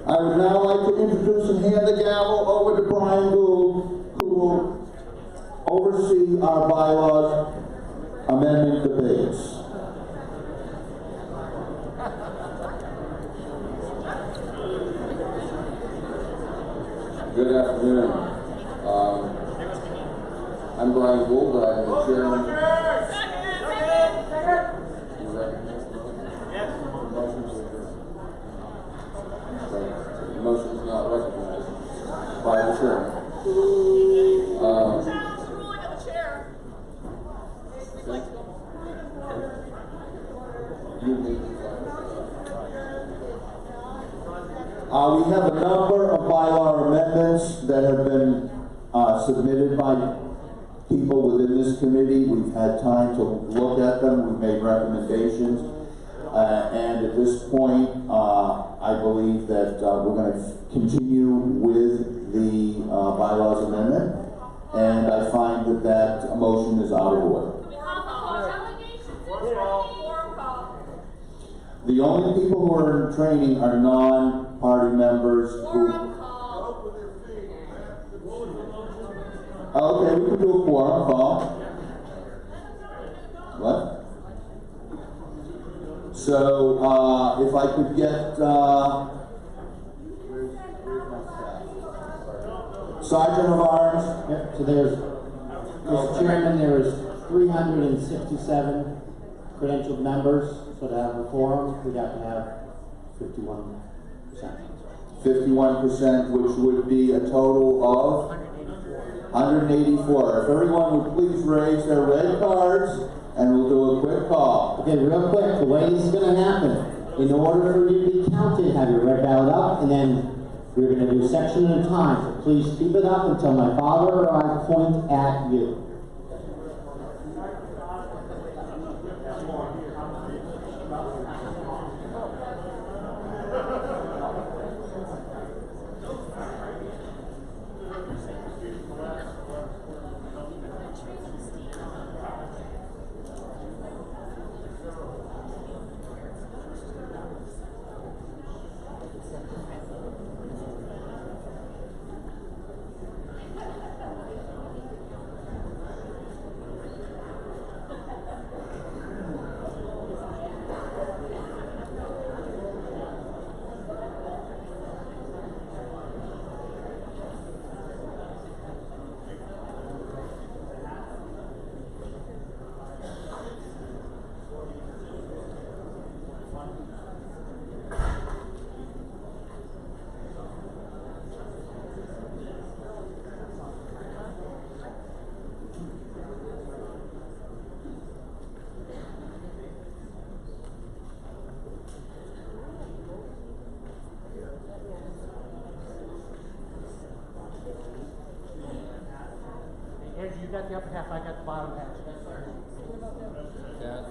I would now like to introduce and hand the gavel over to Brian Gould, who will oversee our bylaws amendment debates. Good afternoon. I'm Brian Gould. I'm the chairman. You recognize the motion? Yes. The motion is not recognized by the chairman. Ruling of the chair. We have a number of bylaw amendments that have been submitted by people within this committee. We've had time to look at them. We've made recommendations. And at this point, I believe that we're going to continue with the bylaws amendment. And I find that that motion is out of order. The only people who are in training are non-party members who... Okay, we can do a quorum call. What? So, if I could get, Sergeant of Arms. Yep, so there's, Mr. Chairman, there is 367 credentialed members, so to have a quorum, we'd have to have 51%. 51%, which would be a total of 184. If everyone would please raise their red cards, and we'll do a quick call. Okay, real quick, the way this is going to happen, in order for you to be counted, have your red ballot up, and then we're going to do a section at a time. So please keep it up until my father or I point at you. You got the upper half, I got the bottom half. Yeah.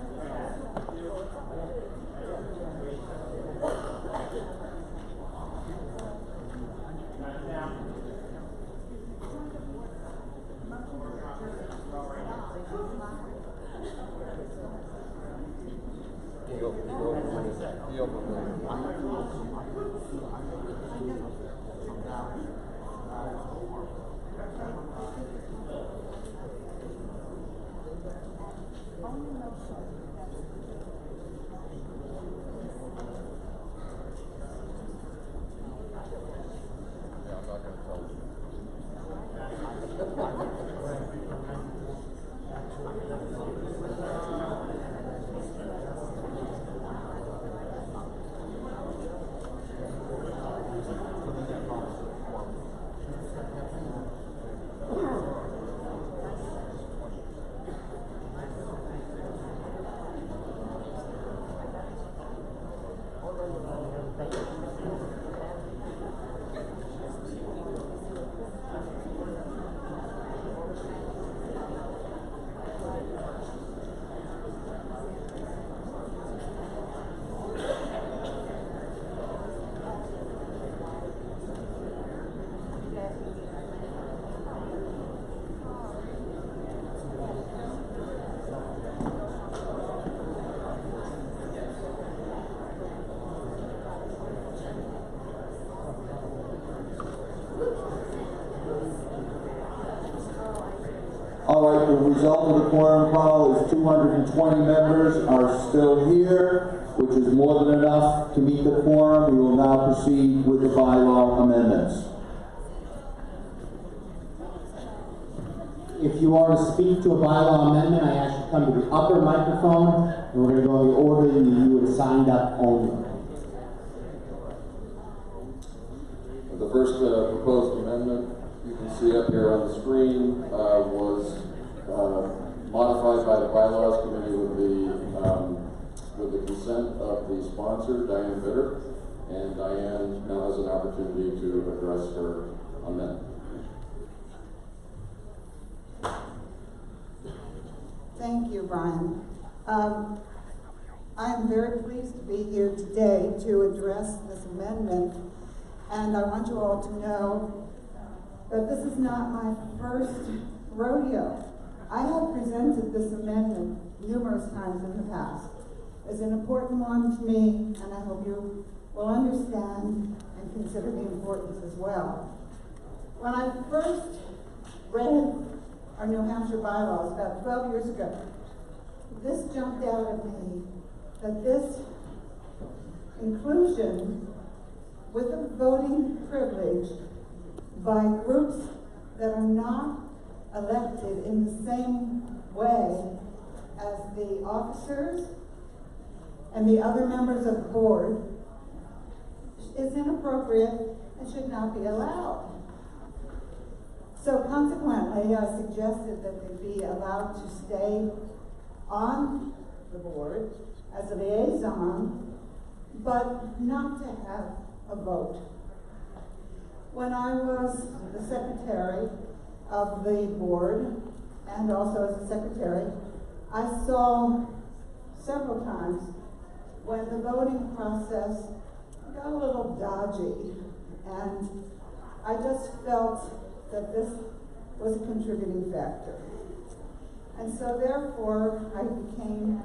All right, the result of the quorum call is 220 members are still here, which is more than enough to meet the quorum. We will now proceed with the bylaw amendments. If you are to speak to a bylaw amendment, I ask you to come to the upper microphone, and we're going to go in the order that you had signed up only. The first proposed amendment, you can see up here on the screen, was modified by the Bylaws Committee with the consent of the sponsor, Diane Bitter, and Diane now has an opportunity to address her amendment. Thank you, Brian. I am very pleased to be here today to address this amendment, and I want you all to know that this is not my first rodeo. I have presented this amendment numerous times in the past. It's an important one to me, and I hope you will understand and consider the importance as well. When I first read our New Hampshire bylaws about 12 years ago, this jumped out at me, that this inclusion with a voting privilege by groups that are not elected in the same way as the officers and the other members of the board is inappropriate and should not be allowed. So consequently, I suggested that they be allowed to stay on the board as a liaison, but not to have a vote. When I was the secretary of the board, and also as a secretary, I saw several times when the voting process got a little dodgy, and I just felt that this was a contributing factor. And so therefore, I became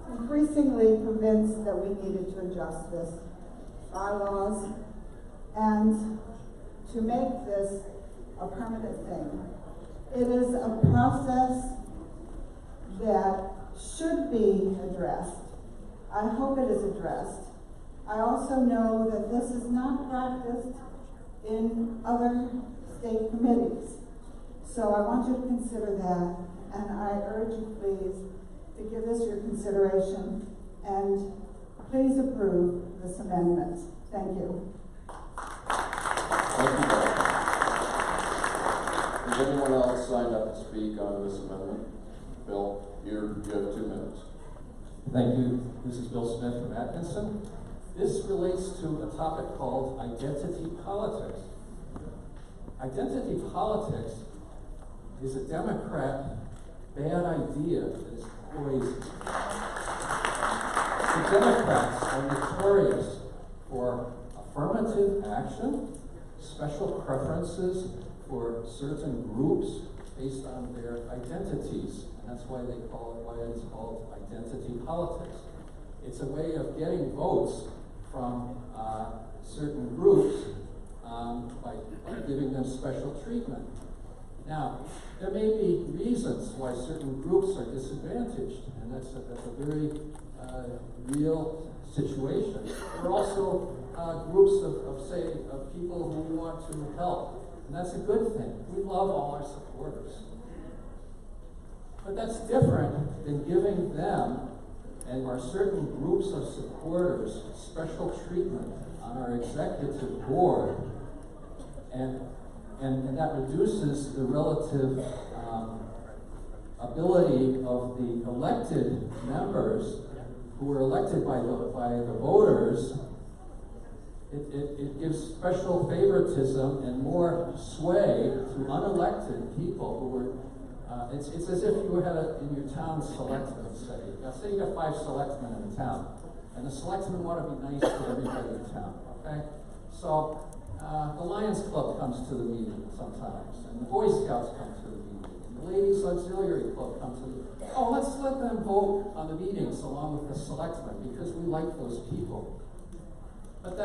increasingly convinced that we needed to adjust this bylaws and to make this a permanent thing. It is a process that should be addressed. I hope it is addressed. I also know that this is not practiced in other state committees. So I want you to consider that, and I urge you please to give this your consideration and please approve this amendment. Thank you. Thank you, Bob. Does anyone else sign up to speak on this amendment? Bill, you have 2 minutes. Thank you. This is Bill Smith from Atkinson. This relates to a topic called identity politics. Identity politics is a Democrat bad idea that is poison. The Democrats are notorious for affirmative action, special preferences for certain groups based on their identities, and that's why it's called identity politics. It's a way of getting votes from certain groups by giving them special treatment. Now, there may be reasons why certain groups are disadvantaged, and that's a very real situation. There are also groups of people who want to help, and that's a good thing. We love all our supporters. But that's different than giving them and our certain groups of supporters special treatment on our executive board, and that reduces the relative ability of the elected members who were elected by the voters. It gives special favoritism and more sway to unelected people who were. It's as if you had in your town selectmen, say you got 5 selectmen in a town, and the selectmen want to be nice to everybody in town. Okay, so the Lions Club comes to the meeting sometimes, and the Boy Scouts come to the meeting, and the Ladies Auxiliary Club comes to the meeting. Oh, let's let them vote on the meetings along with the selectmen because we like those people. But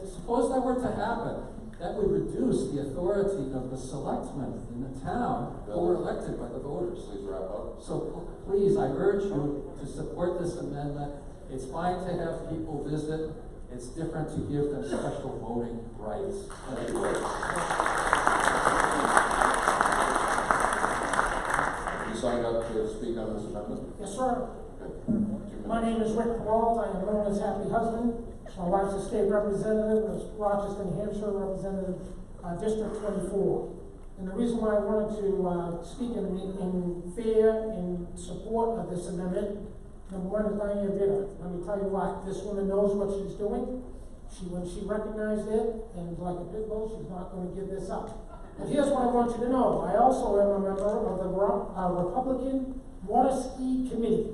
suppose that were to happen, that would reduce the authority of the selectmen in the town who were elected by the voters. Please wrap up. So please, I urge you to support this amendment. It's fine to have people visit. It's different to give them special voting rights. Thank you. You signed up to speak on this amendment? Yes, sir. Okay. 2 minutes. My name is Rick Peralt. I am known as Happy Husband. My wife's a state representative, is Rochester, New Hampshire representative, District 24. And the reason why I wanted to speak in support of this amendment, number one is Diane Bitter. Let me tell you what, this woman knows what she's doing. When she recognized it, and like a pit bull, she's not going to give this up. But here's what I want you to know. I also am a member of the Republican Water Ski Committee.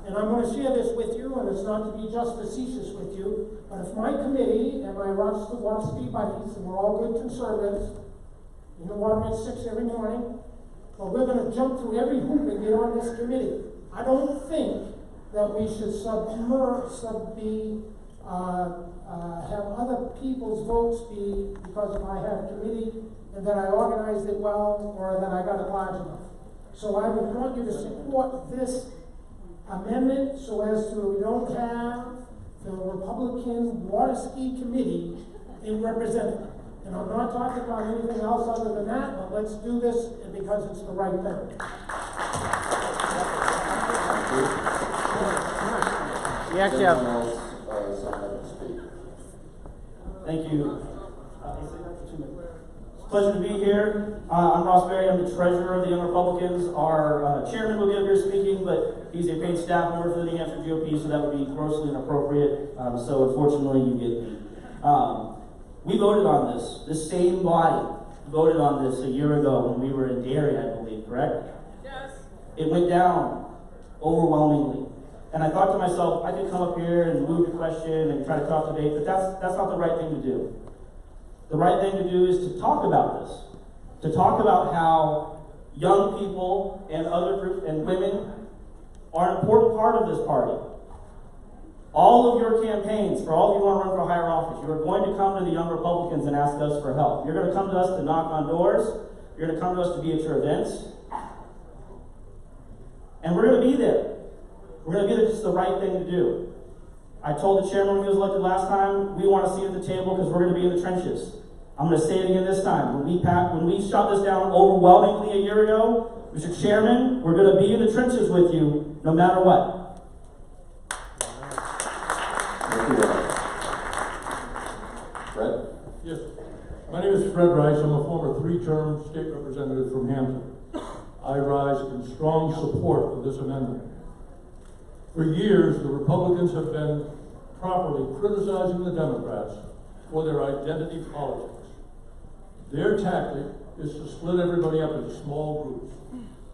And I'm going to share this with you, and it's not to be just facetious with you, but if my committee and my Rochester Water Ski buddies, and we're all good conservatives, you know, water at 6 every morning, but we're going to jump through every hoop and get on this committee. I don't think that we should have other people's votes be because I had a committee and that I organized it well or that I got it large enough. So I would want you to support this amendment so as to we don't have the Republican Water Ski Committee represented. And I'm not talking about anything else other than that, but let's do this because it's the right thing. You actually have. Anyone else signed up to speak? Thank you. It's a pleasure to be here. I'm Ross Berry. I'm the treasurer of the Young Republicans. Our chairman will be up here speaking, but he's a paid staff member for the New Hampshire GOP, so that would be grossly inappropriate. So unfortunately, you get me. We voted on this. This same body voted on this a year ago when we were in Derry, I believe, correct? Yes. It went down overwhelmingly. And I thought to myself, I could come up here and move the question and try to talk debate, but that's not the right thing to do. The right thing to do is to talk about this. To talk about how young people and other groups and women are an important part of this party. All of your campaigns, for all of you who want to run for higher office, you are going to come to the Young Republicans and ask us for help. You're going to come to us to knock on doors. You're going to come to us to be at your events. And we're going to be there. We're going to do just the right thing to do. I told the chairman when he was elected last time, we want to see at the table because we're going to be in the trenches. I'm going to say it again this time. When we shot this down overwhelmingly a year ago, Mr. Chairman, we're going to be in the trenches with you no matter what. Thank you. Fred? Yes. My name is Fred Rice. I'm a former 3-term state representative from Hampton. I rise in strong support of this amendment. For years, the Republicans have been properly criticizing the Democrats for their identity politics. Their tactic is to split everybody up into small groups.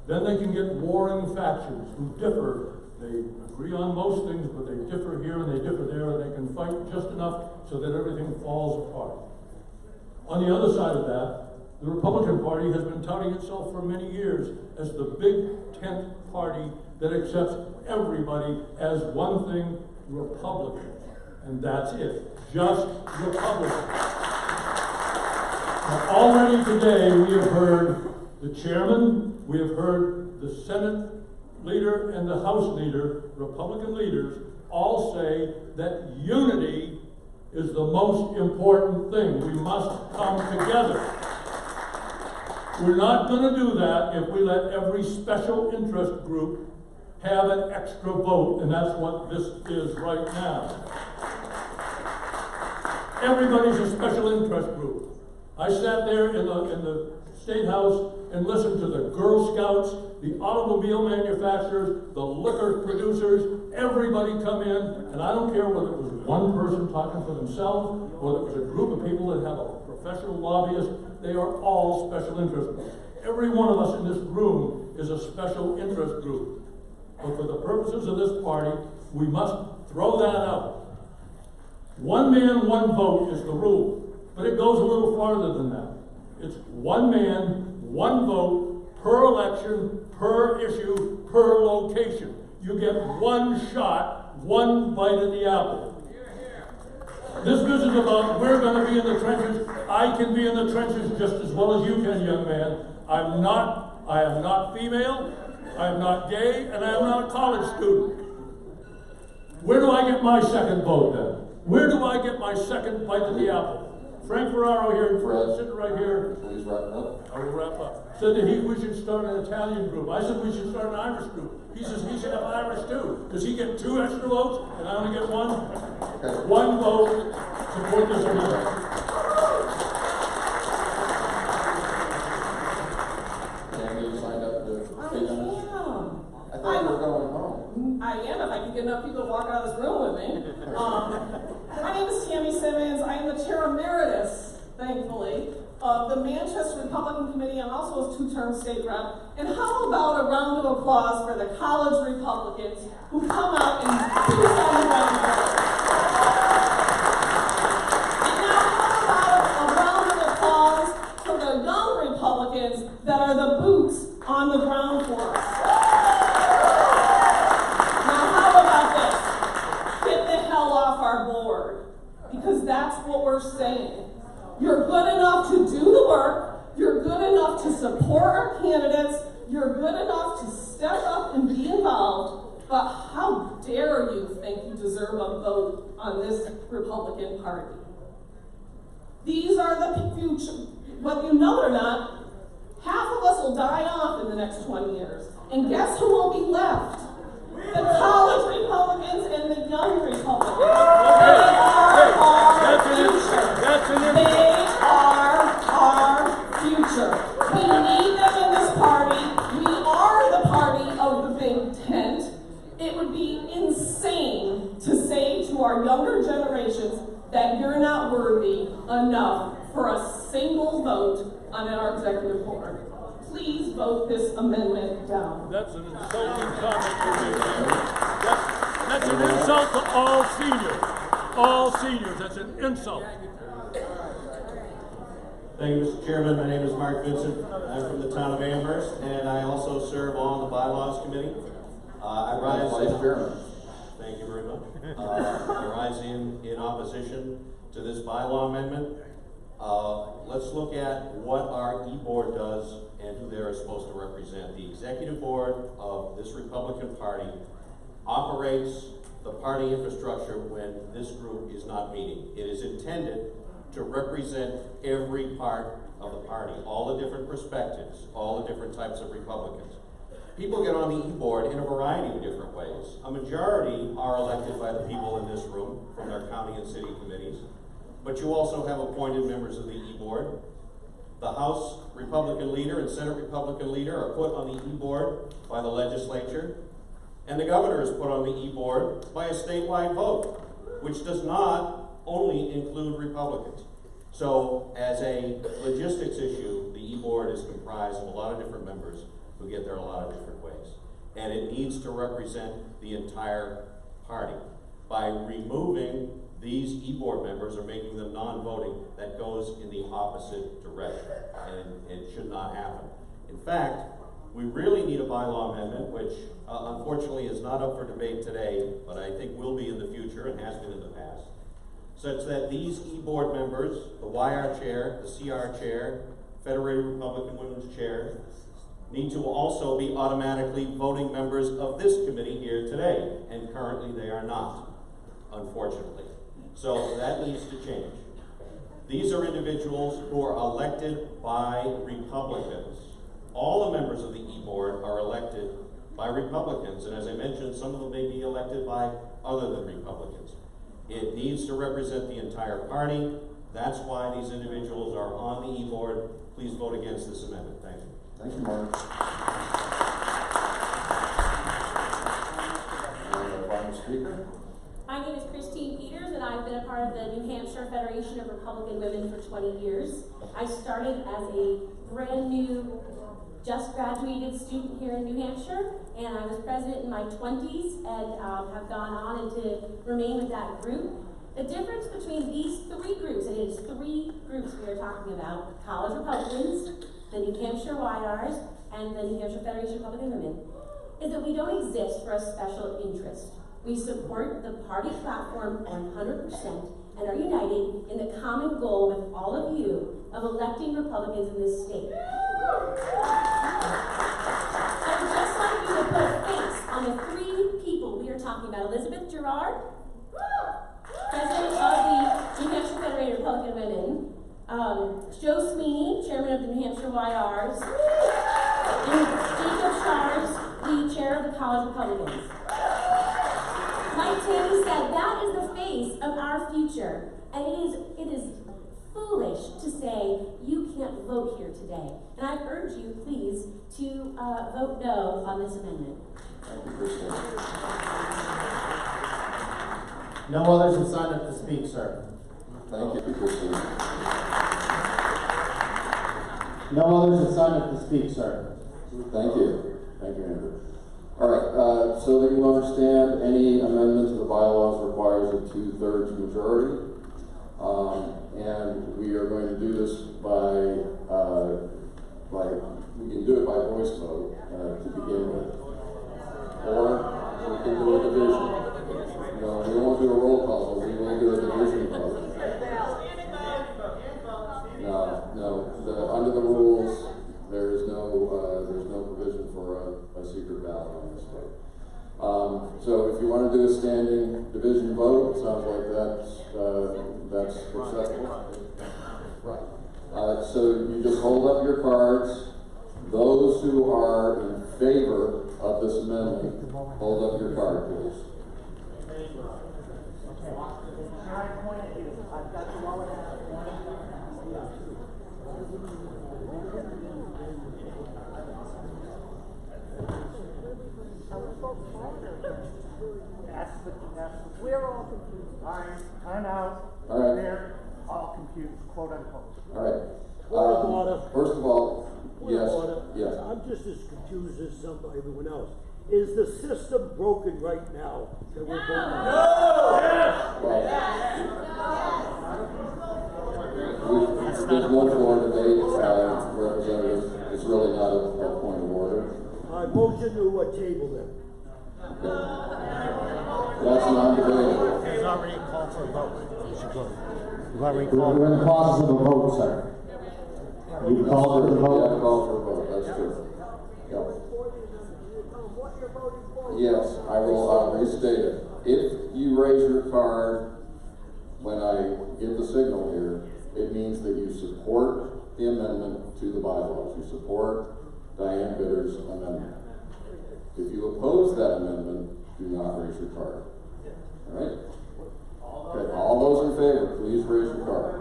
Then they can get warring factions who differ. They agree on most things, but they differ here and they differ there, and they can fight just enough so that everything falls apart. On the other side of that, the Republican Party has been touting itself for many years as the big tent party that accepts everybody as one thing, Republican. And that's it, just Republican. Now, already today we have heard the chairman, we have heard the Senate leader and the House leader, Republican leaders, all say that unity is the most important thing. We must come together. We're not going to do that if we let every special interest group have an extra vote, and that's what this is right now. Everybody's a special interest group. I sat there in the State House and listened to the Girl Scouts, the automobile manufacturers, the liquor producers, everybody come in, and I don't care whether it was one person talking for themselves or it was a group of people that have a professional lobbyist. They are all special interest groups. Every one of us in this room is a special interest group. But for the purposes of this party, we must throw that out. One man, one vote is the rule. But it goes a little farther than that. It's one man, one vote, per election, per issue, per location. You get one shot, one bite at the apple. This business about we're going to be in the trenches, I can be in the trenches just as well as you can, young man. I am not female, I am not gay, and I am not a college student. Where do I get my second vote then? Where do I get my second bite of the apple? Frank Ferraro here, sitting right here. Please wrap it up. I will wrap up. Said that we should start an Italian group. I said we should start an Irish group. He says he should have Irish too. Does he get 2 extra votes and I only get 1? Okay. 1 vote. Support this amendment. Tammy, you signed up to speak on this? I I thought you were going home. I am, if I can get enough people to walk out of this room with me. My name is Tammy Simmons. I am the chair emeritus, thankfully, of the Manchester Republican Committee. I'm also a 2-term state rep. And how about a round of applause for the college Republicans who come out and boots on the ground for us? And now how about a round of applause for the young Republicans that are the boots on the ground for us? Our board, because that's what we're saying. You're good enough to do the work, you're good enough to support our candidates, you're good enough to step up and be involved, but how dare you think you deserve a vote on this Republican Party? These are the future. Whether you know it or not, half of us will die off in the next 20 years. And guess who will be left? The college Republicans and the young Republicans. They are our future. They are our future. We need them in this party. We are the party of the big tent. It would be insane to say to our younger generations that you're not worthy enough for a single vote on our executive board. Please vote this amendment down. That's an insulting comment to me. That's an insult to all seniors. All seniors, that's an insult. Thank you, Mr. Chairman. My name is Mark Vincent. I'm from the town of Amherst, and I also serve on the Bylaws Committee. I rise Vice Chairman. Thank you very much. I rise in opposition to this bylaw amendment. Let's look at what our e-board does and who they're supposed to represent. The executive board of this Republican Party operates the party infrastructure when this group is not meeting. It is intended to represent every part of the party, all the different perspectives, all the different types of Republicans. People get on the e-board in a variety of different ways. A majority are elected by the people in this room from their county and city committees, but you also have appointed members of the e-board. The House Republican leader and Senate Republican leader are put on the e-board by the legislature, and the governor is put on the e-board by a statewide vote, which does not only include Republicans. So as a logistics issue, the e-board is comprised of a lot of different members who get there a lot of different ways. And it needs to represent the entire party. By removing these e-board members or making them non-voting, that goes in the opposite direction, and it should not happen. In fact, we really need a bylaw amendment, which unfortunately is not up for debate today, but I think will be in the future and has been in the past, such that these e-board members, the YR chair, the CR chair, Federated Republican Women's chair, need to also be automatically voting members of this committee here today, and currently they are not, unfortunately. So that needs to change. These are individuals who are elected by Republicans. All the members of the e-board are elected by Republicans, and as I mentioned, some of them may be elected by other than Republicans. It needs to represent the entire party. That's why these individuals are on the e-board. Please vote against this amendment. Thank you. Thank you, Mark. And our final speaker. My name is Christine Peters, and I've been a part of the New Hampshire Federation of Republican Women for 20 years. I started as a brand new, just graduated student here in New Hampshire, and I was president in my 20s and have gone on and to remain with that group. The difference between these 3 groups, and it is 3 groups we are talking about, college Republicans, the New Hampshire YRs, and the New Hampshire Federation of Republican Women, is that we don't exist for a special interest. We support the party platform 100%, and are united in the common goal with all of you of electing Republicans in this state. I'd just like you to put a face on the three people we are talking about. Elizabeth Girard, President of the New Hampshire Federated Republican Women, Joe Sweeney, Chairman of the New Hampshire YRs, and Jacob Shars, the Chair of the College Republicans. Like Tammy said, that is the face of our future, and it is foolish to say you can't vote here today. And I urge you, please, to vote no on this amendment. Thank you, Christine. No others have signed up to speak, sir. Thank you, Christine. No others have signed up to speak, sir. Thank you. Thank you, Andrew. All right, so that you understand, any amendment to the bylaws requires a 2/3 majority. And we are going to do this we can do it by voice vote to begin with. Or we can do a division. No, we won't do a roll call, but we will do a division vote. No, under the rules, there's no provision for a secret ballot on this vote. So if you want to do a standing division vote, it sounds like that's acceptable. Right. So you just hold up your cards. Those who are in favor of this amendment, hold up your card, please. We're all confused. I'm out. All right. They're all confused, quote unquote. All right. Order. First of all, yes, Order. yes. I'm just as confused as everyone else. Is the system broken right now that we're voting on? There's no floor debate, representative. It's really not a point of order. I motion to table them. That's non-debatable. He's already called for a vote. We're in the process of a vote, sir. You called for the You have to vote? call for a vote, that's true. Yep. Yes, I will restate it. If you raise your card when I give the signal here, it means that you support the amendment to the bylaws. You support Diane Bitter's amendment. If you oppose that amendment, do not raise your card. All right? Okay, all those in favor, please raise your card.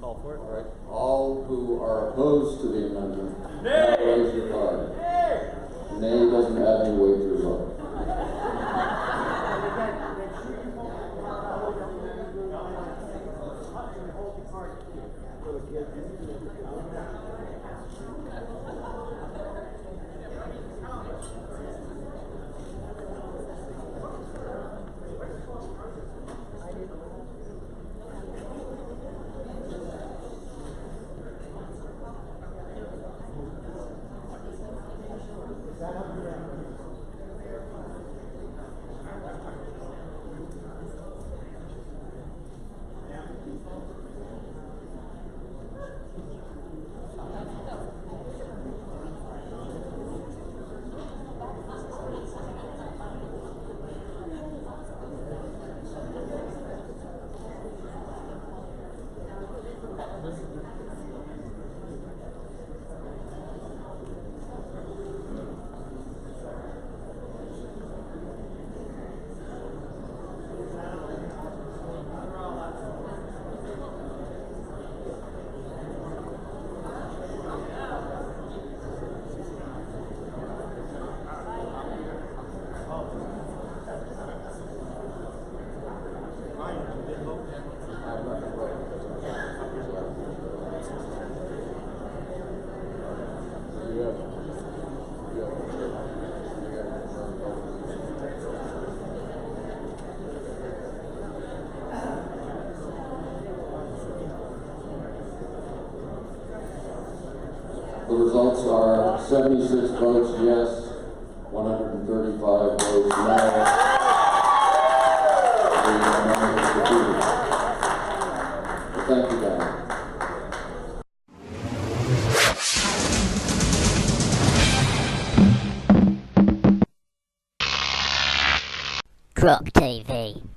Call for it. All right. All who are opposed to the amendment, now raise your card. Nay doesn't add any weight to your vote. The results are 76 votes yes, 135 votes no. The amendment is defeated. Thank you, guys. Drop TV.